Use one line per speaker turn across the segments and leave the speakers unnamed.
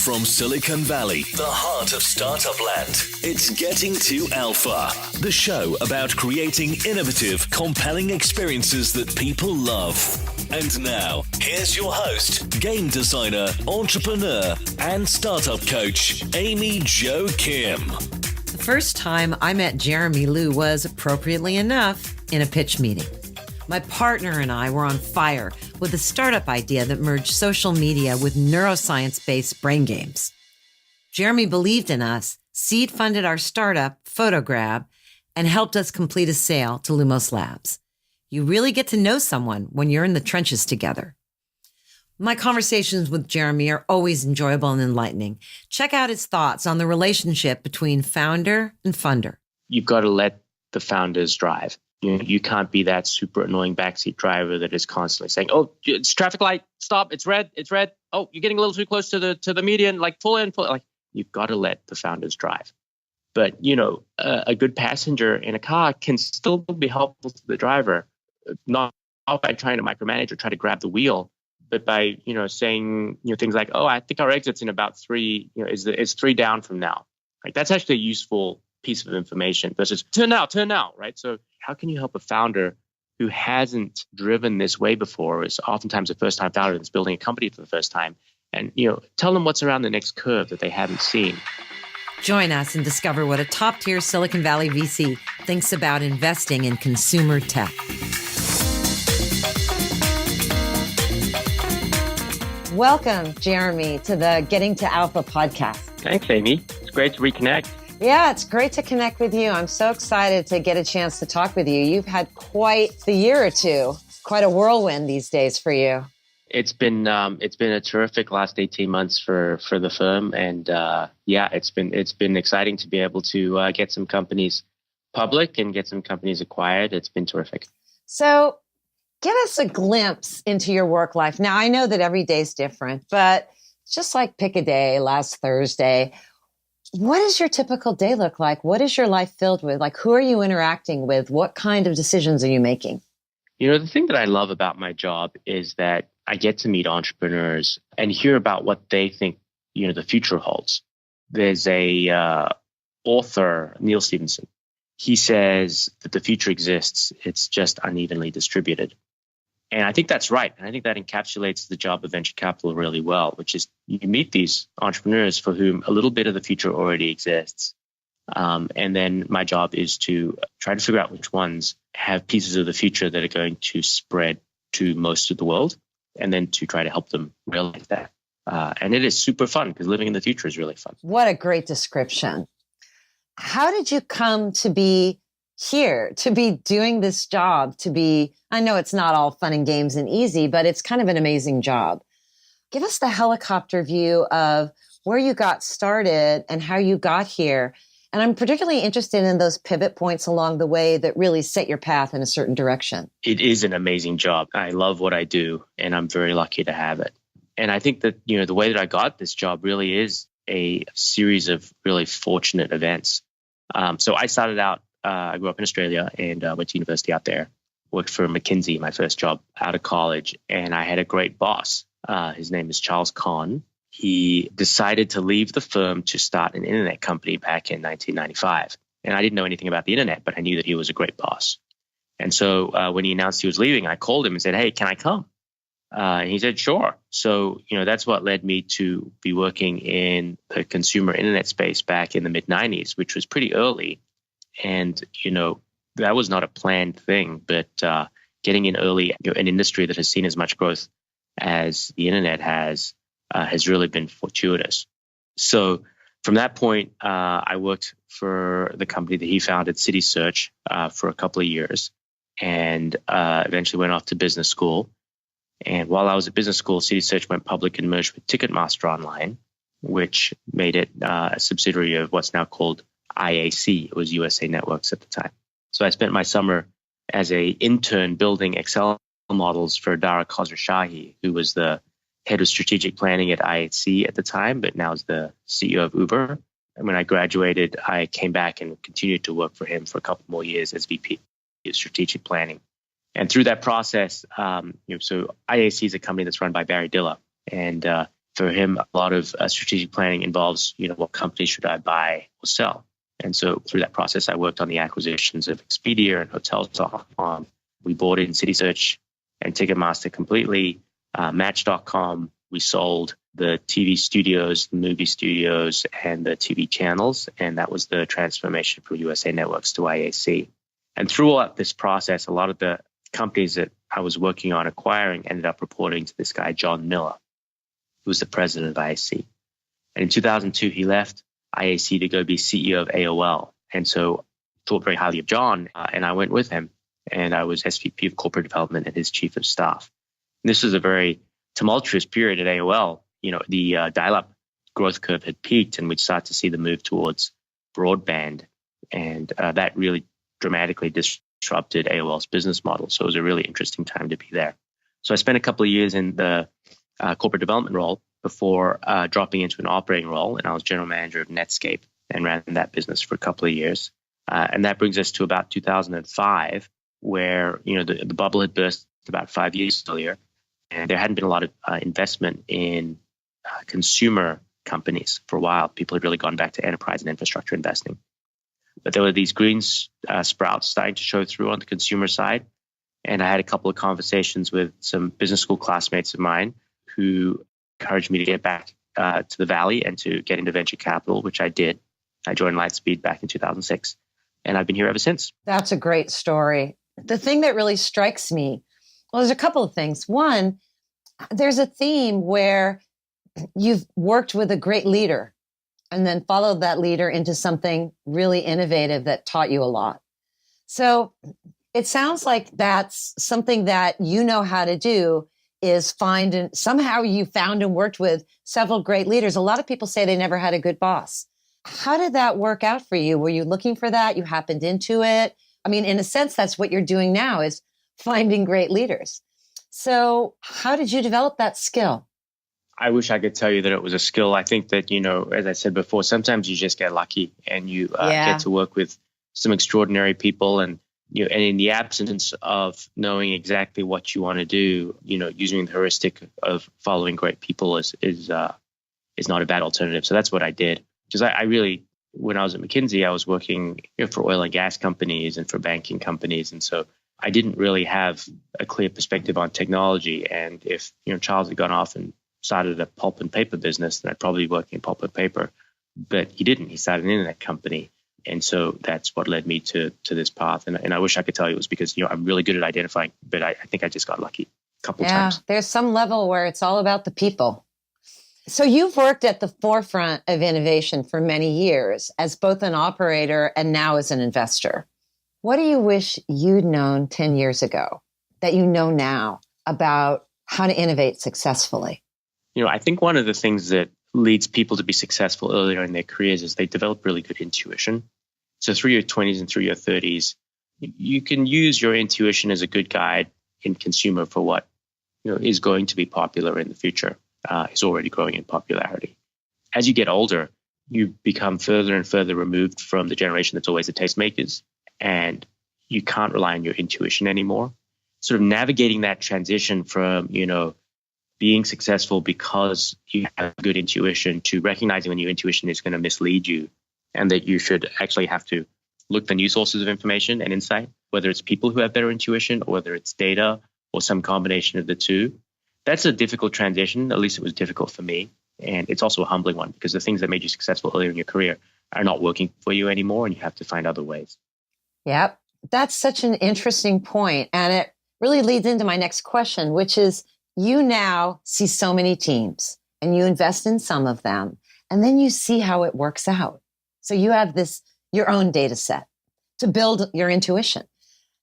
From Silicon Valley, the heart of startup land, it's Getting to Alpha, the show about creating innovative, compelling experiences that people love. And now, here's your host, game designer, entrepreneur, and startup coach, Amy Jo Kim.
The first time I met Jeremy Liew was, appropriately enough, in a pitch meeting. My partner and I were on fire with a startup idea that merged social media with neuroscience-based brain games. Jeremy believed in us, seed funded our startup, PhotoGrab, and helped us complete a sale to Lumos Labs. You really get to know someone when you're in the trenches together. My conversations with Jeremy are always enjoyable and enlightening. Check out his thoughts on the relationship between founder and funder.
You've got to let the founders drive. You can't be that super annoying backseat driver that is constantly saying, "Oh, it's traffic light, stop! It's red, it's red. Oh, you're getting a little too close to the median. Like pull in, pull." Like you've got to let the founders drive. But a good passenger in a car can still be helpful to the driver, not by trying to micromanage or try to grab the wheel, but by saying things like, "Oh, I think our exit's in about 3. Is 3 down from now." Like that's actually a useful piece of information versus turn now, right? So how can you help a founder who hasn't driven this way before, is oftentimes a first-time founder that's building a company for the first time, and tell them what's around the next curve that they haven't seen.
Join us and discover what a top-tier Silicon Valley VC thinks about investing in consumer tech. Welcome, Jeremy, to the Getting to Alpha podcast.
Thanks, Amy. It's great to reconnect.
Yeah, it's great to connect with you. I'm so excited to get a chance to talk with you. You've had quite the year or two, quite a whirlwind these days for you.
It's been a terrific last 18 months for the firm, and it's been exciting to be able to get some companies public and get some companies acquired. It's been terrific.
So, give us a glimpse into your work life. Now, I know that every day is different, but just like pick a day, last Thursday. What does your typical day look like? What is your life filled with? Like, who are you interacting with? What kind of decisions are you making?
The thing that I love about my job is that I get to meet entrepreneurs and hear about what they think, the future holds. There's a author, Neil Stephenson. He says that the future exists. It's just unevenly distributed. And I think that's right. And I think that encapsulates the job of venture capital really well, which is you meet these entrepreneurs for whom a little bit of the future already exists. And then my job is to try to figure out which ones have pieces of the future that are going to spread to most of the world, and then to try to help them realize that. And it is super fun because living in the future is really fun.
What a great description. How did you come to be here, to be doing this job, I know it's not all fun and games and easy, but it's kind of an amazing job. Give us the helicopter view of where you got started and how you got here. And I'm particularly interested in those pivot points along the way that really set your path in a certain direction.
It is an amazing job. I love what I do, and I'm very lucky to have it. And I think that, the way that I got this job really is a series of really fortunate events. So I started out, I grew up in Australia and went to university out there, worked for McKinsey, my first job out of college. And I had a great boss. His name is Charles Kahn. He decided to leave the firm to start an internet company back in 1995. And I didn't know anything about the internet, but I knew that he was a great boss. And so when he announced he was leaving, I called him and said, "Hey, can I come?" And he said, "Sure." So, that's what led me to be working in the consumer internet space back in the mid-90s, which was pretty early. And, that was not a planned thing, but getting in early, an industry that has seen as much growth as the internet has really been fortuitous. So from that point, I worked for the company that he founded, City Search, for a couple of years, and eventually went off to business school. And while I was at business school, City Search went public and merged with Ticketmaster Online, which made it a subsidiary of what's now called IAC. It was USA Networks at the time. So I spent my summer as an intern building Excel models for Dara Khosrowshahi, who was the head of strategic planning at IAC at the time, but now is the CEO of Uber. And when I graduated, I came back and continued to work for him for a couple more years as VP of strategic planning. And through that process, so IAC is a company that's run by Barry Diller. And For him, a lot of strategic planning involves, what companies should I buy or sell? And so through that process, I worked on the acquisitions of Expedia and Hotels.com. We bought in CitySearch and Ticketmaster completely, Match.com. We sold the TV studios, the movie studios, and the TV channels. And that was the transformation from USA Networks to IAC. And throughout this process, a lot of the companies that I was working on acquiring ended up reporting to this guy, John Miller, who was the president of IAC. And in 2002, he left IAC to go be CEO of AOL. And so thought very highly of John, and I went with him. And I was SVP of corporate development and his chief of staff. And this was a very tumultuous period at AOL. The dial-up growth curve had peaked, and we'd start to see the move towards broadband. And that really dramatically disrupted AOL's business model. So it was a really interesting time to be there. So I spent a couple of years in the corporate development role before dropping into an operating role. And I was general manager of Netscape and ran that business for a couple of years. And that brings us to about 2005, where the bubble had burst about 5 years earlier, and there hadn't been a lot of investment in consumer companies for a while. People had really gone back to enterprise and infrastructure investing. But there were these green sprouts starting to show through on the consumer side. And I had a couple of conversations with some business school classmates of mine who encouraged me to get back to the Valley and to get into venture capital, which I did. I joined Lightspeed back in 2006, and I've been here ever since.
That's a great story. The thing that really strikes me, well, there's a couple of things. One, there's a theme where you've worked with a great leader and then followed that leader into something really innovative that taught you a lot. So it sounds like that's something that you know how to do, is find, and somehow you found and worked with several great leaders. A lot of people say they never had a good boss. How did that work out for you? Were you looking for that? You happened into it? I mean, in a sense, that's what you're doing now, is finding great leaders. So how did you develop that skill?
I wish I could tell you that it was a skill. I think that, as I said before, sometimes you just get lucky and you get to work with some extraordinary people. And and in the absence of knowing exactly what you want to do, using the heuristic of following great people is not a bad alternative. So that's what I did. Because I really, when I was at McKinsey, I was working for oil and gas companies and for banking companies. And so I didn't really have a clear perspective on technology. And if, Charles had gone off and started a pulp and paper business, then I'd probably be working in pulp and paper. But he didn't. He started an internet company. And so that's what led me to this path. And I wish I could tell you it was because, I'm really good at identifying, but I think I just got lucky a couple times.
There's some level where it's all about the people. So you've worked at the forefront of innovation for many years as both an operator and now as an investor. What do you wish you'd known 10 years ago that you know now about how to innovate successfully?
I think one of the things that leads people to be successful earlier in their careers is they develop really good intuition. So through your 20s and through your 30s, you can use your intuition as a good guide in consumer for what is going to be popular in the future. Is already growing in popularity. As you get older, you become further and further removed from the generation that's always the tastemakers, and you can't rely on your intuition anymore. Sort of navigating that transition from, being successful because you have good intuition to recognizing when your intuition is going to mislead you, and that you should actually have to look for new sources of information and insight, whether it's people who have better intuition or whether it's data or some combination of the two. That's a difficult transition. At least it was difficult for me. And it's also a humbling one because the things that made you successful earlier in your career are not working for you anymore, and you have to find other ways.
Yep. That's such an interesting point. And it really leads into my next question, which is you now see so many teams and you invest in some of them, and then you see how it works out. So you have your own data set to build your intuition.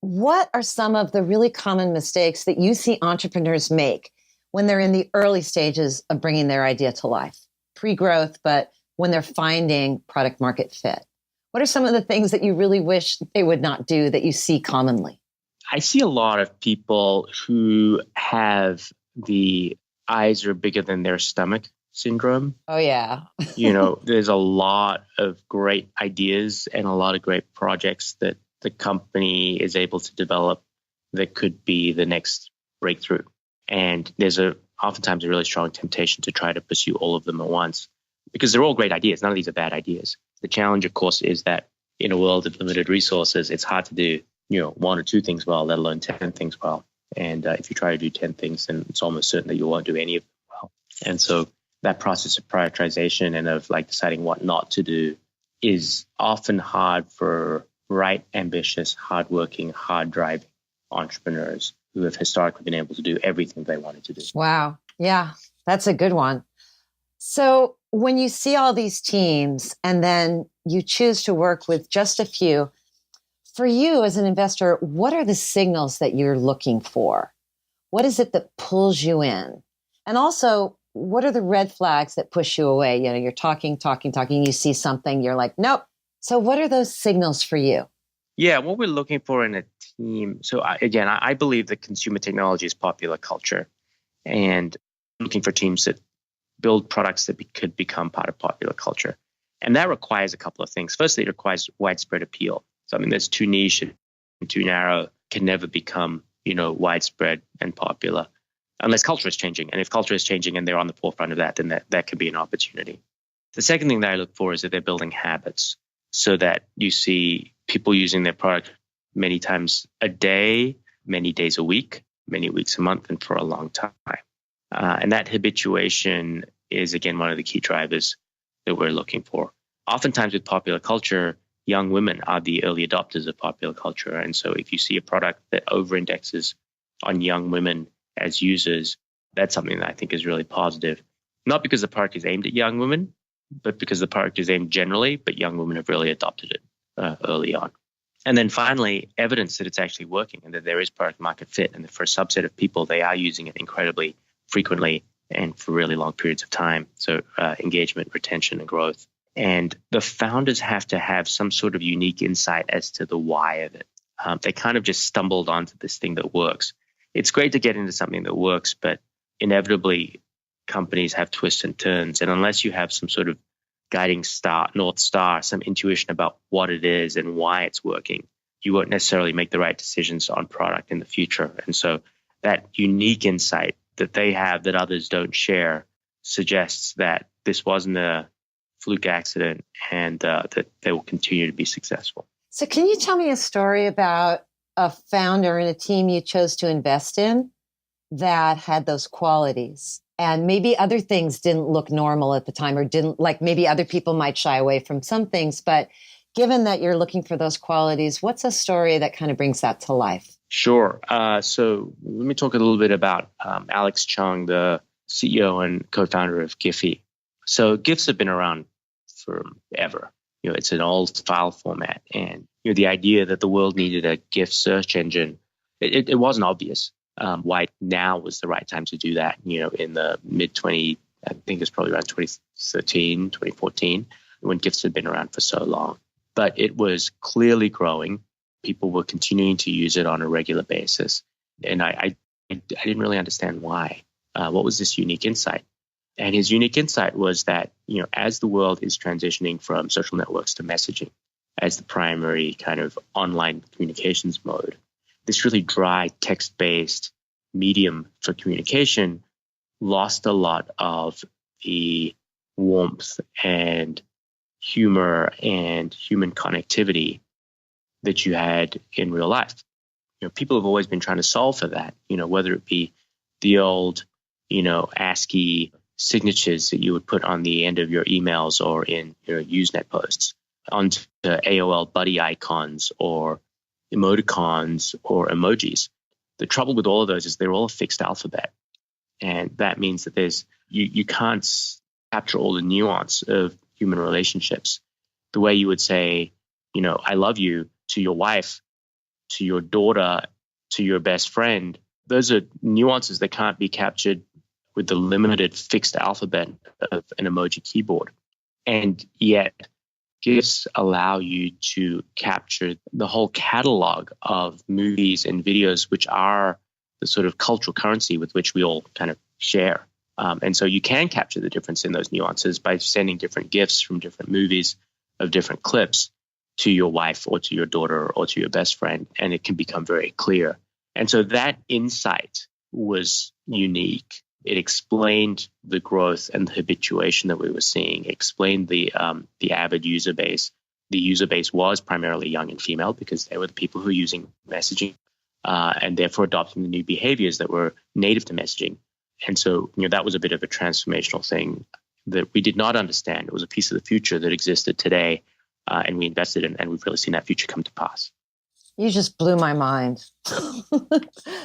What are some of the really common mistakes that you see entrepreneurs make when they're in the early stages of bringing their idea to life, pre-growth, but when they're finding product market fit? What are some of the things that you really wish they would not do that you see commonly?
I see a lot of people who have the eyes are bigger than their stomach syndrome.
Oh, yeah.
There's a lot of great ideas and a lot of great projects that the company is able to develop that could be the next breakthrough. And there's a oftentimes a really strong temptation to try to pursue all of them at once because they're all great ideas. None of these are bad ideas. The challenge, of course, is that in a world of limited resources, it's hard to do, one or two things well, let alone 10 things well. And if you try to do 10 things, then it's almost certain that you won't do any of them well. And so that process of prioritization and of like deciding what not to do is often hard for bright, ambitious, hardworking, hard-driving entrepreneurs who have historically been able to do everything they wanted to do.
Wow. Yeah, that's a good one. So when you see all these teams and then you choose to work with just a few, for you as an investor, what are the signals that you're looking for? What is it that pulls you in? And also, what are the red flags that push you away? You're talking, you see something, you're like, nope. So what are those signals for you?
Yeah, what we're looking for in a team. So I believe that consumer technology is popular culture, and looking for teams that build products that could become part of popular culture. And that requires a couple of things. Firstly, it requires widespread appeal. Something that's too niche and too narrow can never become, widespread and popular unless culture is changing. And if culture is changing and they're on the forefront of that, then that could be an opportunity. The second thing that I look for is that they're building habits so that you see people using their product many times a day, many days a week, many weeks a month, and for a long time. And that habituation is, again, one of the key drivers that we're looking for. Oftentimes with popular culture, young women are the early adopters of popular culture. And so if you see a product that over-indexes on young women as users, that's something that I think is really positive. Not because the product is aimed at young women, but because the product is aimed generally, but young women have really adopted it early on. And then finally, evidence that it's actually working and that there is product market fit, and that for a subset of people, they are using it incredibly frequently and for really long periods of time. So engagement, retention, and growth. And the founders have to have some sort of unique insight as to the why of it. They kind of just stumbled onto this thing that works. It's great to get into something that works, but inevitably companies have twists and turns. And unless you have some sort of guiding star, North Star, some intuition about what it is and why it's working, you won't necessarily make the right decisions on product in the future. And so that unique insight that they have that others don't share suggests that this wasn't a fluke accident and that they will continue to be successful.
So can you tell me a story about a founder and a team you chose to invest in that had those qualities? And maybe other things didn't look normal at the time, or didn't, like maybe other people might shy away from some things. But given that you're looking for those qualities, what's a story that kind of brings that to life?
Sure. So let me talk a little bit about Alex Chung, the CEO and co-founder of Giphy. So GIFs have been around forever. It's an old file format. And the idea that the world needed a GIF search engine, it wasn't obvious. Why now was the right time to do that, in the mid-20, I think it's probably around 2013, 2014, when GIFs had been around for so long. But it was clearly growing. People were continuing to use it on a regular basis. And I didn't really understand why. What was this unique insight? And his unique insight was that, as the world is transitioning from social networks to messaging as the primary kind of online communications mode, this really dry text-based medium for communication lost a lot of the warmth and humor and human connectivity that you had in real life. People have always been trying to solve for that, whether it be the old, ASCII signatures that you would put on the end of your emails or in your Usenet posts, onto AOL buddy icons or emoticons or emojis. The trouble with all of those is they're all a fixed alphabet. And that means that you can't capture all the nuance of human relationships. The way you would say, I love you to your wife, to your daughter, to your best friend, those are nuances that can't be captured with the limited fixed alphabet of an emoji keyboard. And yet, GIFs allow you to capture the whole catalog of movies and videos, which are the sort of cultural currency with which we all kind of share. And so you can capture the difference in those nuances by sending different GIFs from different movies of different clips to your wife or to your daughter or to your best friend, and it can become very clear. And so that insight was unique. It explained the growth and the habituation that we were seeing. It explained the avid user base. The user base was primarily young and female because they were the people who were using messaging and therefore adopting the new behaviors that were native to messaging. And so, that was a bit of a transformational thing that we did not understand. It was a piece of the future that existed today, and we invested in, and we've really seen that future come to pass.
You just blew my mind.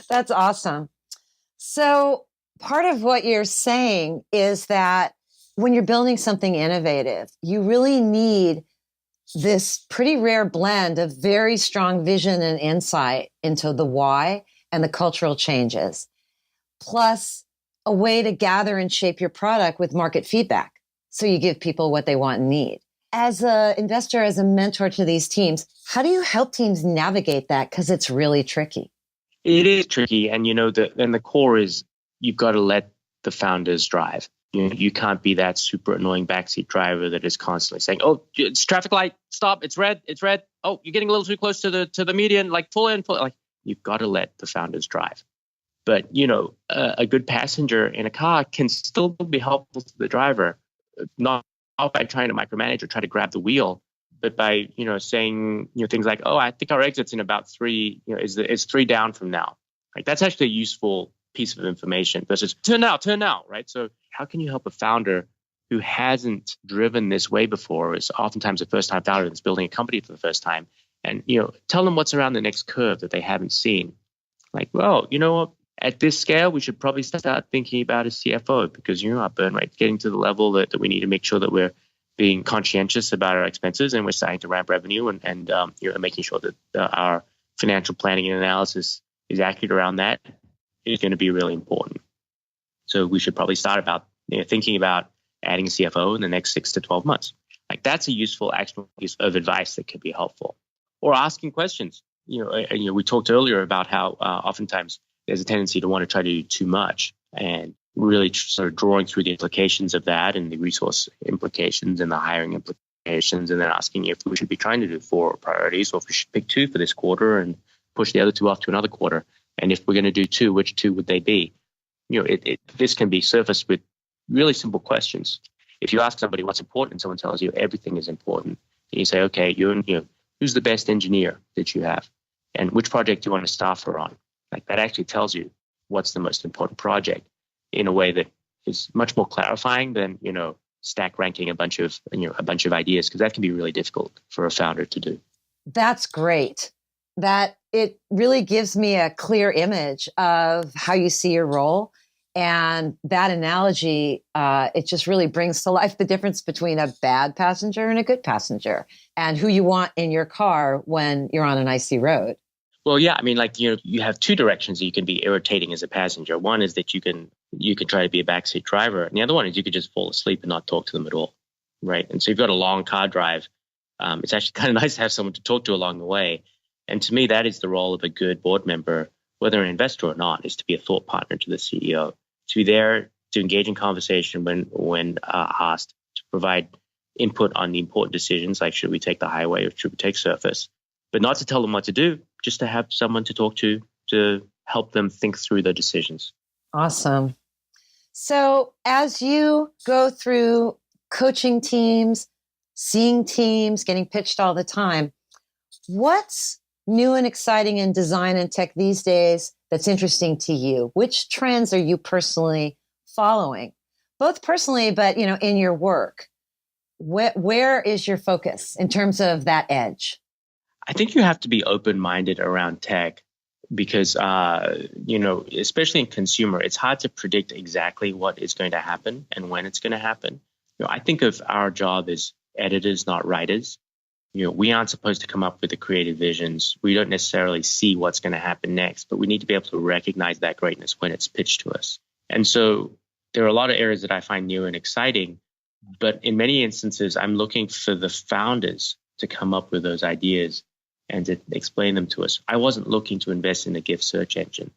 That's awesome. So part of what you're saying is that when you're building something innovative, you really need this pretty rare blend of very strong vision and insight into the why and the cultural changes, plus a way to gather and shape your product with market feedback. So you give people what they want and need. As an investor, as a mentor to these teams, how do you help teams navigate that? Because it's really tricky.
It is tricky. And, the core is you've got to let the founders drive. You can't be that super annoying backseat driver that is constantly saying, "Oh, it's traffic light, stop, it's red. Oh, you're getting a little too close to the median, like pull in. Like, you've got to let the founders drive. But, a good passenger in a car can still be helpful to the driver, not by trying to micromanage or try to grab the wheel, but by, saying, things like, "Oh, I think our exit's in about 3, is 3 down from now." Like, that's actually a useful piece of information versus turn now, right? So how can you help a founder who hasn't driven this way before, is oftentimes a first-time founder that's building a company for the first time, and, tell them what's around the next curve that they haven't seen. Like, well, what? At this scale, we should probably start thinking about a CFO because, our burn rate's getting to the level that we need to make sure that we're being conscientious about our expenses and we're starting to ramp revenue and making sure that our financial planning and analysis is accurate around that is going to be really important. So we should probably start about thinking about adding a CFO in the next 6 to 12 months. Like, that's a useful, actionable piece of advice that could be helpful. Or asking questions. We talked earlier about how oftentimes there's a tendency to want to try to do too much, and really sort of drawing through the implications of that and the resource implications and the hiring implications, and then asking if we should be trying to do 4 priorities or if we should pick 2 for this quarter and push the other 2 off to another quarter. And if we're going to do 2, which 2 would they be? This can be surfaced with really simple questions. If you ask somebody what's important and someone tells you everything is important, and you say, okay, who's the best engineer that you have? And which project do you want to staff her on? Like, that actually tells you what's the most important project in a way that is much more clarifying than, stack ranking a bunch of ideas, because that can be really difficult for a founder to do.
That's great. That it really gives me a clear image of how you see your role. And that analogy, it just really brings to life the difference between a bad passenger and a good passenger and who you want in your car when you're on an icy road.
Well, yeah, I mean, you have 2 directions that you can be irritating as a passenger. One is that you can try to be a backseat driver. And the other one is you could just fall asleep and not talk to them at all, right? And so you've got a long car drive. It's actually kind of nice to have someone to talk to along the way. And to me, that is the role of a good board member, whether an investor or not, is to be a thought partner to the CEO, to be there to engage in conversation when asked, to provide input on the important decisions, like should we take the highway or should we take surface, but not to tell them what to do, just to have someone to talk to help them think through the decisions.
Awesome. So as you go through coaching teams, seeing teams, getting pitched all the time, what's new and exciting in design and tech these days that's interesting to you? Which trends are you personally following? Both personally, but in your work. Where is your focus in terms of that edge?
I think you have to be open-minded around tech because, especially in consumer, it's hard to predict exactly what is going to happen and when it's going to happen. I think of our job as editors, not writers. We aren't supposed to come up with the creative visions. We don't necessarily see what's going to happen next, but we need to be able to recognize that greatness when it's pitched to us. And so there are a lot of areas that I find new and exciting, but in many instances, I'm looking for the founders to come up with those ideas and to explain them to us. I wasn't looking to invest in a gift search engine.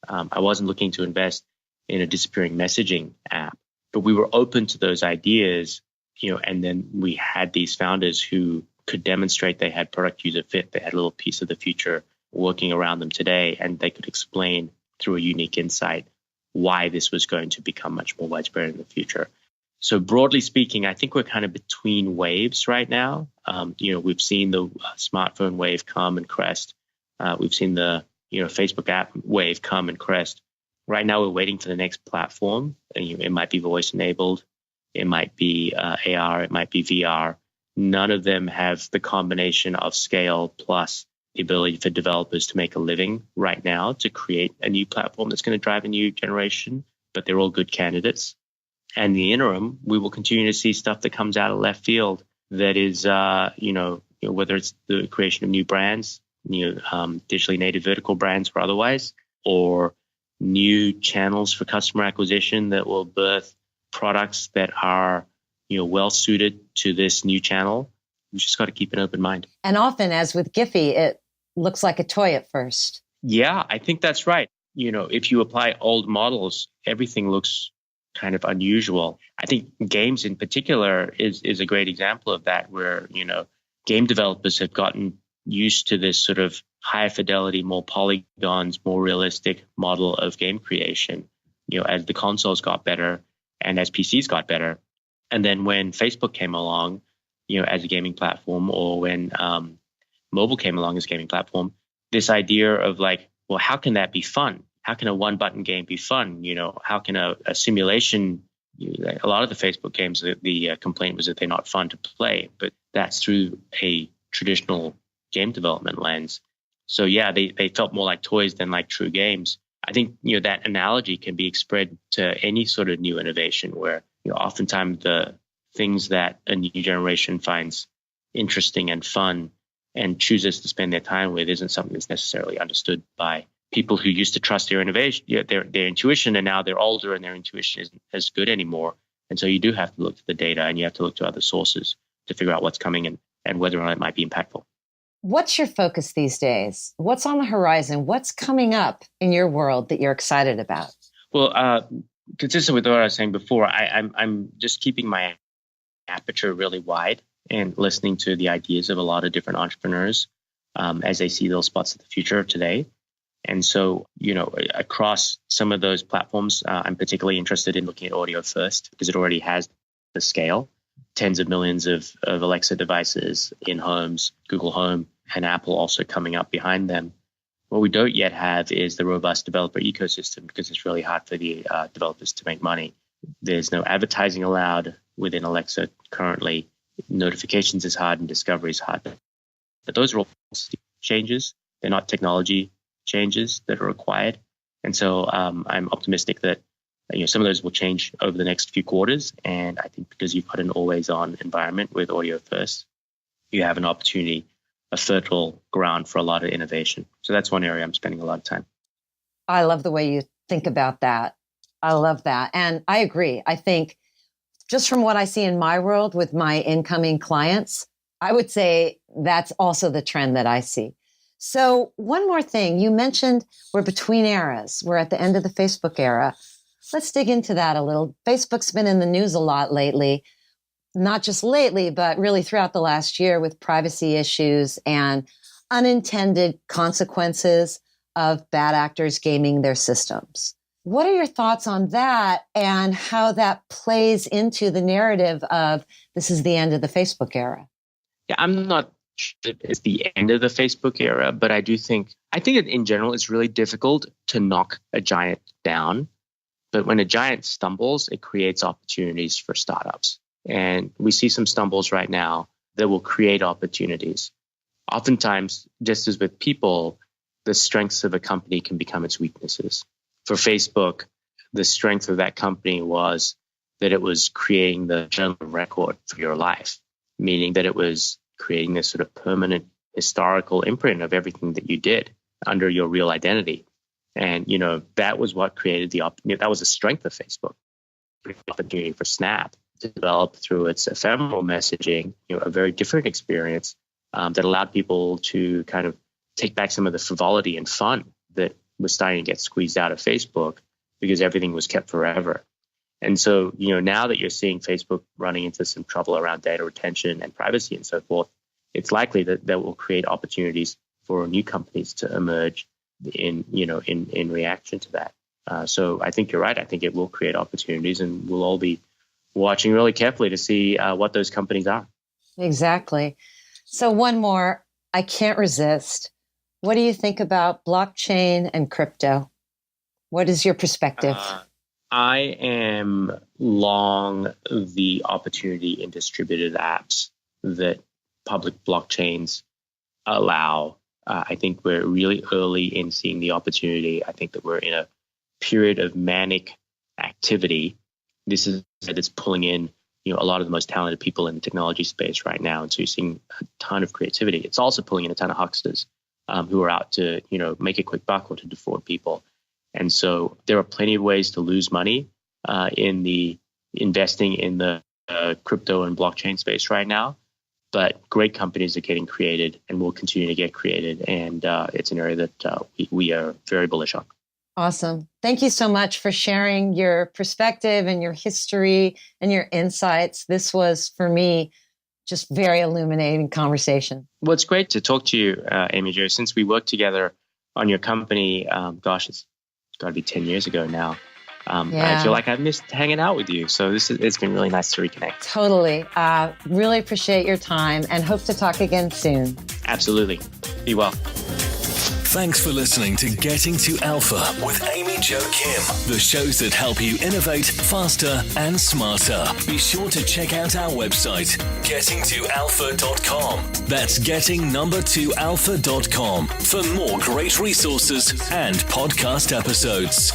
I wasn't looking to invest in a disappearing messaging app, but we were open to those ideas, and then we had these founders who could demonstrate they had product user fit, they had a little piece of the future working around them today, and they could explain through a unique insight why this was going to become much more widespread in the future. So broadly speaking, I think we're kind of between waves right now. We've seen the smartphone wave come and crest. We've seen the Facebook app wave come and crest. Right now, we're waiting for the next platform. It might be voice enabled, it might be AR, it might be VR. None of them have the combination of scale plus the ability for developers to make a living right now to create a new platform that's going to drive a new generation. But they're all good candidates. And in the interim, we will continue to see stuff that comes out of left field that is, whether it's the creation of new brands, digitally native vertical brands or otherwise, or new channels for customer acquisition that will birth products that are, well suited to this new channel. We just got to keep an open mind.
And often, as with Giphy, it looks like a toy at first.
Yeah, I think that's right. If you apply old models, everything looks kind of unusual. I think games in particular is a great example of that, where, game developers have gotten used to this sort of higher fidelity, more polygons, more realistic model of game creation, as the consoles got better and as PCs got better. And then when Facebook came along, as a gaming platform, or when mobile came along as a gaming platform, this idea of like, well, how can that be fun? How can a one-button game be fun? How can a simulation? A lot of the Facebook games, the complaint was that they're not fun to play, but that's through a traditional game development lens. So yeah, they felt more like toys than like true games. I think that analogy can be spread to any sort of new innovation, where oftentimes the things that a new generation finds interesting and fun and chooses to spend their time with isn't something that's necessarily understood by people who used to trust their innovation, their intuition, and now they're older and their intuition isn't as good anymore. And so you do have to look to the data, and you have to look to other sources to figure out what's coming and whether or not it might be impactful.
What's your focus these days? What's on the horizon? What's coming up in your world that you're excited about?
Well, consistent with what I was saying before, I'm just keeping my aperture really wide and listening to the ideas of a lot of different entrepreneurs as they see those spots of the future of today. And so, across some of those platforms, I'm particularly interested in looking at audio first, because it already has the scale, tens of millions of Alexa devices in homes, Google Home, and Apple also coming up behind them. What we don't yet have is the robust developer ecosystem, because it's really hard for the developers to make money. There's no advertising allowed within Alexa currently. Notifications is hard and discovery is hard. But those are all changes. They're not technology changes that are required. And so I'm optimistic that some of those will change over the next few quarters. And I think because you've got an always-on environment with audio first, you have an opportunity, a fertile ground for a lot of innovation. So that's one area I'm spending a lot of time.
I love the way you think about that. I love that. And I agree. I think just from what I see in my world with my incoming clients, I would say that's also the trend that I see. So one more thing, you mentioned we're between eras. We're at the end of the Facebook era. Let's dig into that a little. Facebook's been in the news a lot lately, not just lately, but really throughout the last year, with privacy issues and unintended consequences of bad actors gaming their systems. What are your thoughts on that and how that plays into the narrative of this is the end of the Facebook era?
Yeah, I'm not sure it's the end of the Facebook era, but I think that in general, it's really difficult to knock a giant down. But when a giant stumbles, it creates opportunities for startups. And we see some stumbles right now that will create opportunities. Oftentimes, just as with people, the strengths of a company can become its weaknesses. For Facebook, the strength of that company was that it was creating the journal record for your life, meaning that it was creating this sort of permanent historical imprint of everything that you did under your real identity. And, that was what created that was the strength of Facebook. The opportunity for Snap to develop through its ephemeral messaging, a very different experience that allowed people to kind of take back some of the frivolity and fun that was starting to get squeezed out of Facebook because everything was kept forever. And so, now that you're seeing Facebook running into some trouble around data retention and privacy and so forth, it's likely that will create opportunities for new companies to emerge in reaction to that. So I think you're right. I think it will create opportunities, and we'll all be watching really carefully to see what those companies are.
Exactly. So one more, I can't resist. What do you think about blockchain and crypto? What is your perspective?
I am long the opportunity in distributed apps that public blockchains allow. I think we're really early in seeing the opportunity. I think that we're in a period of manic activity. This is that it's pulling in, a lot of the most talented people in the technology space right now. And so you're seeing a ton of creativity. It's also pulling in a ton of hucksters who are out to, make a quick buck or to defraud people. And so there are plenty of ways to lose money in the investing in the crypto and blockchain space right now. But great companies are getting created and will continue to get created. And it's an area that we are very bullish on.
Awesome. Thank you so much for sharing your perspective and your history and your insights. This was, for me, just very illuminating conversation.
Well, it's great to talk to you, Amy Jo. Since we worked together on your company, it's got to be 10 years ago now. I feel like I've missed hanging out with you. So it's been really nice to reconnect.
Totally. Really appreciate your time and hope to talk again soon.
Absolutely. Be well.
Thanks for listening to Getting to Alpha with Amy Jo Kim, the shows that help you innovate faster and smarter. Be sure to check out our website, gettingtoalpha.com. That's getting2alpha.com for more great resources and podcast episodes.